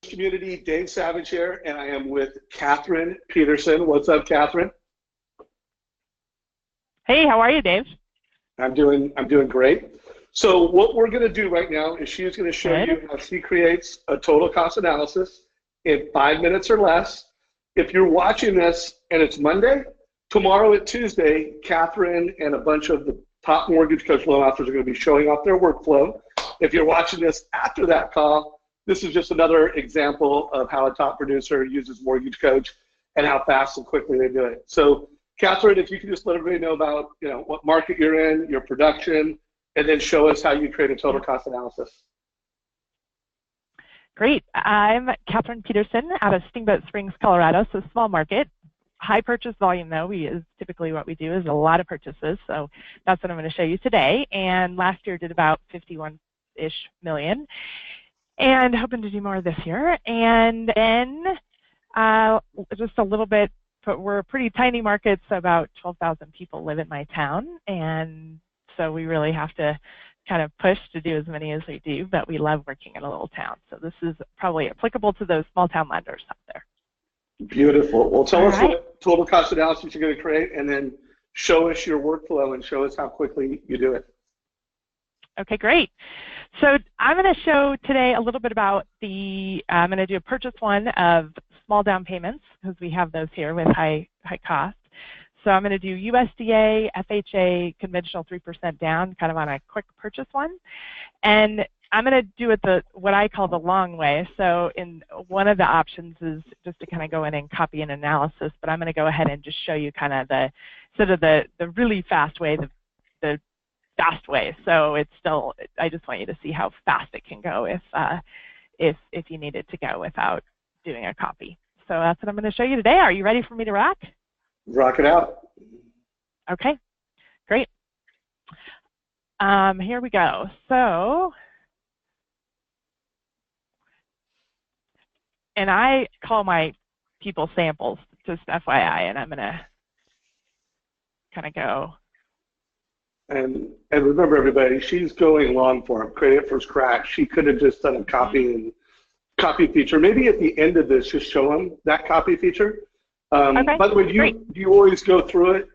Community, Dave Savage here, and I am with Kathryn Pedersen. What's up, Kathryn? Hey, how are you, Dave? I'm doing great. So what we're going to do right now is she's going to show Good. you how she creates a total cost analysis in 5 minutes or less. If you're watching this and it's Monday, tomorrow at Tuesday, Kathryn and a bunch of the top mortgage coach loan officers are going to be showing off their workflow. If you're watching this after that call, this is just another example of how a top producer uses Mortgage Coach and how fast and quickly they do it. So, Kathryn, if you could just let everybody know about what market you're in, your production, and then show us how you create a total cost analysis. Great. I'm Kathryn Pedersen out of Steamboat Springs, Colorado, so small market. High purchase volume, though, is typically what we do is a lot of purchases, so that's what I'm going to show you today. And last year did about 51-ish million. And hoping to do more this year. And then just a little bit, but we're a pretty tiny market, so about 12,000 people live in my town. And so we really have to kind of push to do as many as we do, but we love working in a little town. So this is probably applicable to those small town lenders out there. Beautiful. Well, tell us what total cost analysis you're going to create, and then show us your workflow and show us how quickly you do it. Okay, great. So I'm going to show today a little bit about I'm going to do a purchase one of small down payments because we have those here with high cost. So I'm going to do USDA, FHA, conventional 3% down, kind of on a quick purchase one. And I'm going to do it what I call the long way. So in one of the options is just to kind of go in and copy an analysis, but I'm going to go ahead and just show you kind of the really fast way, the fast way. So it's still, I just want you to see how fast it can go if you need it to go without doing a copy. So that's what I'm going to show you today. Are you ready for me to rock? Rock it out. Okay, great. Here we go. So, and I call my people samples, just FYI, and I'm going to kind of go. And remember, everybody, she's going long form, create it from scratch. She could have just done a copy feature. Maybe at the end of this, just show them that copy feature. Okay, by the way, do you always go through it,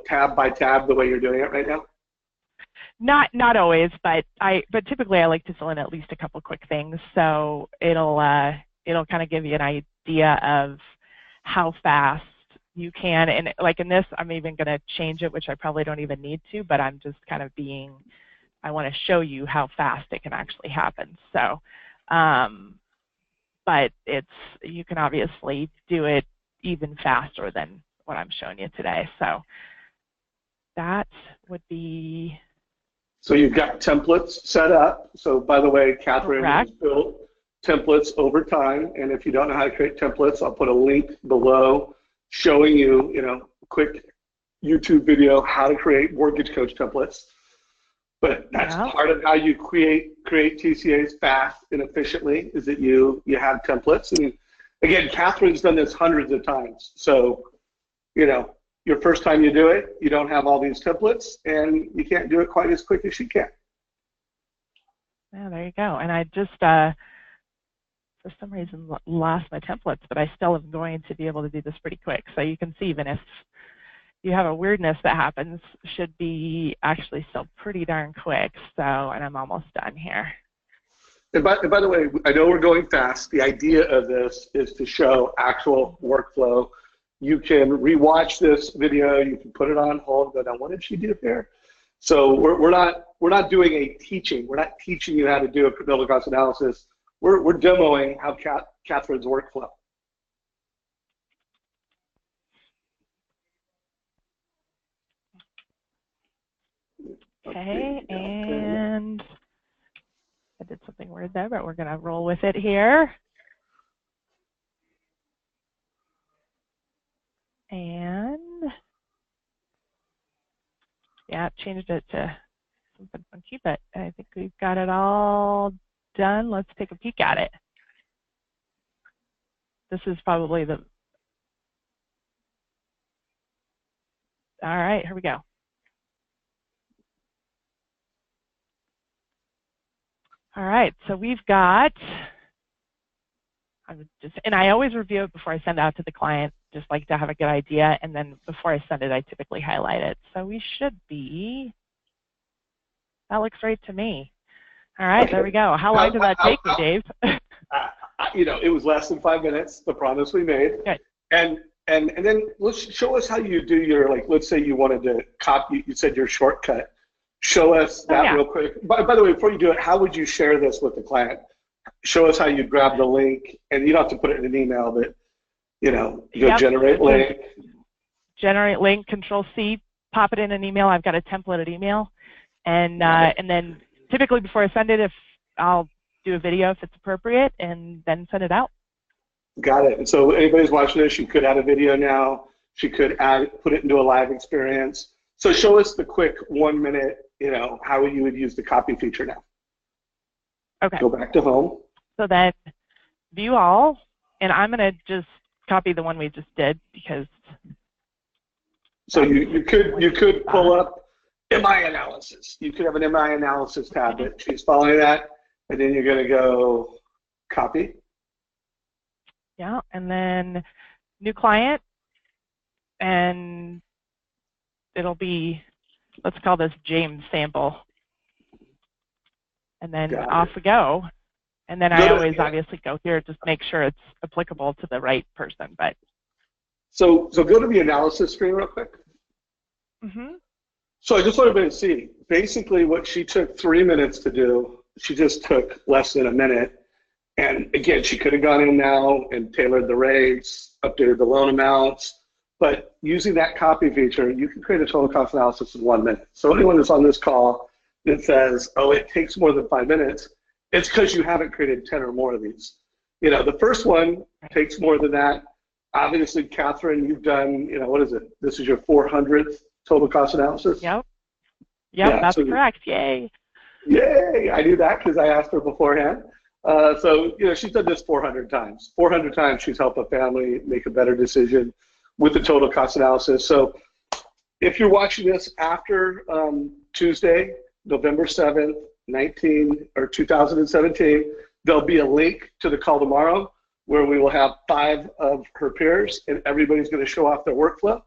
tab by tab, the way you're doing it right now? Not always, but typically I like to fill in at least a couple quick things, so it'll kind of give you an idea of how fast you can. And like in this, I'm even going to change it, which I probably don't even need to, but I'm just kind of I want to show you how fast it can actually happen. So, but you can obviously do it even faster than what I'm showing you today. So that would be. So you've got templates set up. So by the way, Kathryn has built templates over time. And if you don't know how to create templates, I'll put a link below showing you, a quick YouTube video how to create Mortgage Coach templates. But that's part of how you create TCAs fast and efficiently, is that you have templates. And again, Kathryn's done this hundreds of times. So, your first time you do it, you don't have all these templates, and you can't do it quite as quick as she can. Yeah, there you go. And I just, for some reason, lost my templates, but I still am going to be able to do this pretty quick. So you can see, even if you have a weirdness that happens, should be actually still pretty darn quick. So, and I'm almost done here. And by the way, I know we're going fast. The idea of this is to show actual workflow. You can rewatch this video. You can put it on hold. Go, now, what did she do here? So we're not doing a teaching. We're not teaching you how to do a total cost analysis. We're demoing how Kathryn's workflow. Okay, and I did something weird there, but we're going to roll with it here. And yeah, changed it to something funky, but I think we've got it all done. Let's take a peek at it. This is probably all right, here we go. All right, so we've got and I always review it before I send it out to the client, just like to have a good idea, and then before I send it, I typically highlight it. So we should be, that looks right to me. All right, there we go. How long did that take me, Dave? You know, it was less than 5 minutes, the promise we made. Good. And then let's show us how you do your, like, let's say you wanted to copy, you said your shortcut. Show us that real quick. By the way, before you do it, how would you share this with the client? Show us how you grab the link, and you don't have to put it in an email, but, you know, you go generate link. Generate link, Control-C, pop it in an email. I've got a templated email. And then typically before I send it, I'll do a video if it's appropriate, and then send it out. Got it. And so anybody's watching this, she could add a video now. She could put it into a live experience. So show us the quick 1 minute, you know, how you would use the copy feature now. Okay. Go back to home. So then view all, and I'm going to just copy the one we just did because. So you could pull up MI analysis. You could have an MI analysis tablet. She's following that, and then you're going to go copy. Yeah, and then new client, and it'll be, let's call this James sample. And then off we go. And then I always obviously go here, just make sure it's applicable to the right person. But so go to the analysis screen real quick. Mm-hmm. So I just want everybody to see, basically what she took 3 minutes to do, she just took less than a minute. And again, she could have gone in now and tailored the rates, updated the loan amounts, but using that copy feature, you can create a total cost analysis in 1 minute. So anyone that's on this call that says, oh, it takes more than 5 minutes, it's because you haven't created 10 or more of these. You know, the first one takes more than that. Obviously, Kathryn, you've done, you know, what is it? This is your 400th total cost analysis? Yep. Yep, that's correct. Yay. Yay. I knew that because I asked her beforehand. So, you know, she's done this 400 times. 400 times she's helped a family make a better decision with the total cost analysis. So if you're watching this after Tuesday, November 7th, 2017, there'll be a link to the call tomorrow where we will have 5 of her peers and everybody's going to show off their workflow.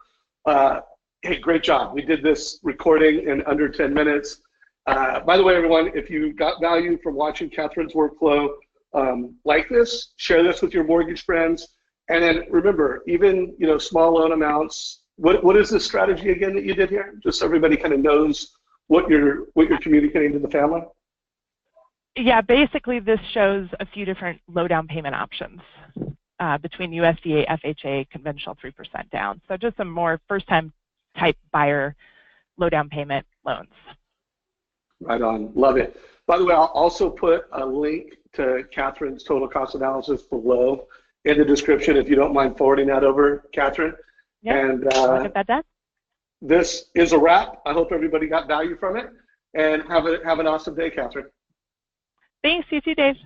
Hey, great job. We did this recording in under 10 minutes. By the way, everyone, if you got value from watching Kathryn's workflow like this, share this with your mortgage friends. And then remember, even, you know, small loan amounts, what is this strategy again that you did here? Just so everybody kind of knows what you're communicating to the family. Yeah, basically this shows a few different low down payment options between USDA, FHA, conventional 3% down. So just some more first-time type buyer low down payment loans. Right on. Love it. By the way, I'll also put a link to Kathryn's total cost analysis below in the description if you don't mind forwarding that over, Kathryn. Yeah, and I'll get that done. This is a wrap. I hope everybody got value from it. And have an awesome day, Kathryn. Thanks. You too, Dave.